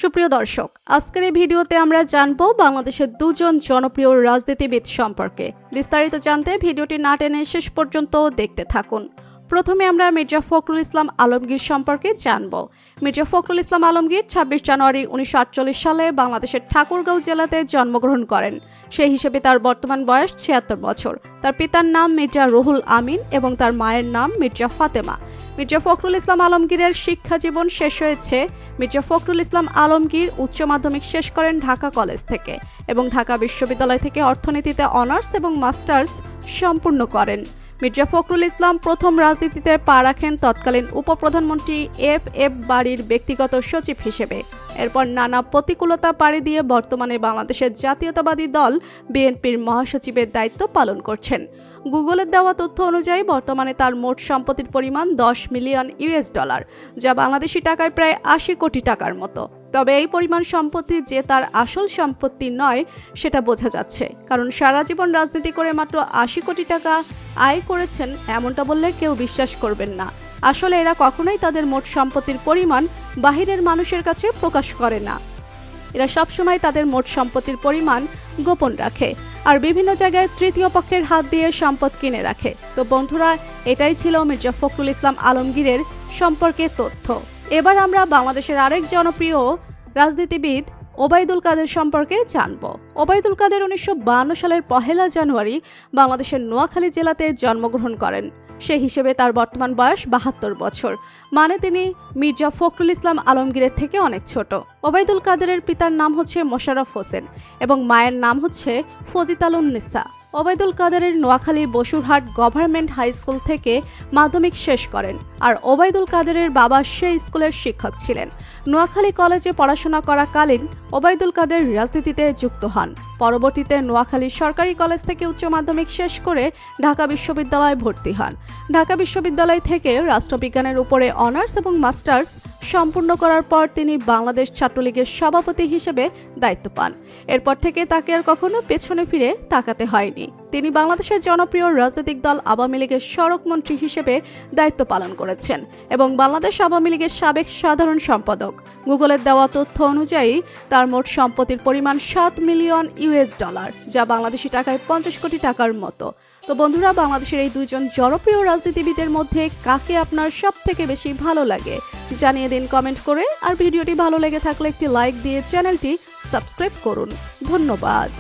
সুপ্রিয় দর্শক, আজকের এই ভিডিওতে আমরা জানবো বাংলাদেশের দুজন জনপ্রিয় রাজনীতিবিদ সম্পর্কে। বিস্তারিত জানতে ভিডিওটি না টেনে শেষ পর্যন্ত দেখতে থাকুন। প্রথমে আমরা মির্জা ফখরুল ইসলাম আলমগীর সম্পর্কে জানব। মির্জা ফখরুল ইসলাম আলমগীর ২৬ জানুয়ারি ১৯৪৮ সালে বাংলাদেশের ঠাকুরগাঁও জেলাতে জন্মগ্রহণ করেন। সেই হিসেবে তার বর্তমান বয়স ৭৬ বছর। তার পিতার নাম মির্জা রুহুল আমিন এবং তার মায়ের নাম মির্জা ফাতেমা। মির্জা ফখরুল ইসলাম আলমগীরের শিক্ষা জীবন শেষ হয়েছে। মির্জা ফখরুল ইসলাম আলমগীর উচ্চ মাধ্যমিক শেষ করেন ঢাকা কলেজ থেকে এবং ঢাকা বিশ্ববিদ্যালয় থেকে অর্থনীতিতে অনার্স এবং মাস্টার্স সম্পূর্ণ করেন। মির্জা ফখরুল ইসলাম প্রথম রাজনীতিতে পা রাখেন তৎকালীন উপপ্রধানমন্ত্রী এফ বাড়ির ব্যক্তিগত সচিব হিসেবে। এরপর নানা প্রতিকূলতা পাড়ি দিয়ে বর্তমানে বাংলাদেশের জাতীয়তাবাদী দল বিএনপির মহাসচিবের দায়িত্ব পালন করছেন। গুগলের দেওয়া তথ্য অনুযায়ী বর্তমানে তার মোট সম্পত্তির পরিমাণ $10 মিলিয়ন, যা বাংলাদেশি টাকায় প্রায় ৮০ কোটি টাকার মতো। তবে এই পরিমাণ সম্পত্তি যে তার আসল সম্পত্তি নয় সেটা বোঝা যাচ্ছে, কারণ সারা জীবন রাজনীতি করে মাত্র ৮০ কোটি টাকা আয় করেছেন এমনটা বললে কেউ বিশ্বাস করবেন না। আসলে এরা কখনোই তাদের মোট সম্পত্তির পরিমাণ বাহিরের মানুষের কাছে প্রকাশ করে না। এরা সবসময় তাদের মোট সম্পত্তির পরিমাণ গোপন রাখে আর বিভিন্ন জায়গায় তৃতীয় পক্ষের হাত দিয়ে সম্পদ কিনে রাখে। তো বন্ধুরা, এটাই ছিল মির্জা ফখরুল ইসলাম আলমগীরের সম্পর্কে তথ্য। এবার আমরা বাংলাদেশের আরেক জনপ্রিয় রাজনীতিবিদ ওবায়দুল কাদের সম্পর্কে জানব। ওবায়দুল কাদের ১৯৫২ সালের ১ জানুয়ারি বাংলাদেশের নোয়াখালী জেলাতে জন্মগ্রহণ করেন। সেই হিসেবে তার বর্তমান বয়স ৭২ বছর, মানে তিনি মির্জা ফখরুল ইসলাম আলমগীরের থেকে অনেক ছোট। ওবায়দুল কাদেরের পিতার নাম হচ্ছে মোশাররফ হোসেন এবং মায়ের নাম হচ্ছে ফজিতালুন্নিসা। ওবায়দুল কাদেরের Noakhali Basurhat government high school থেকে মাধ্যমিক শেষ করেন, আর ওবায়দুল কাদেরের বাবা সেই স্কুলের শিক্ষক ছিলেন। নোয়াখালী কলেজে পড়াশোনা করাকালীন ওবায়দুল কাদের রাজনীতিতে যুক্ত হন। পরবর্তীতে নোয়াখালী সরকারি কলেজ থেকে উচ্চ মাধ্যমিক শেষ করে ঢাকা বিশ্ববিদ্যালয়ে ভর্তি হন। ঢাকা বিশ্ববিদ্যালয় থেকে রাষ্ট্রবিজ্ঞানের উপরে অনার্স এবং মাস্টার্স সম্পূর্ণ করার পর তিনি বাংলাদেশ ছাত্রলীগের সভাপতি হিসেবে দায়িত্ব পান। এরপর থেকে তাকে আর কখনো পেছনে ফিরে তাকাতে হয়নি। তিনি বাংলাদেশের জনপ্রিয় রাজনৈতিক দল আওয়ামী লীগের সড়ক মন্ত্রী হিসেবে দায়িত্ব পালন করেছেন এবং বাংলাদেশ আওয়ামী লীগের সাবেক সাধারণ সম্পাদক। গুগলের দেওয়া তথ্য অনুযায়ী তার মোট সম্পত্তির পরিমাণ $7 মিলিয়ন, যা বাংলাদেশি টাকায় 50 কোটি টাকার মতো। তো বন্ধুরা, বাংলাদেশের এই দুজন জনপ্রিয় রাজনীতিবিদের মধ্যে কাকে আপনার সবথেকে বেশি ভালো লাগে জানিয়ে দিন কমেন্ট করে। আর ভিডিওটি ভালো লেগে থাকলে একটি লাইক দিয়ে চ্যানেলটি সাবস্ক্রাইব করুন। ধন্যবাদ।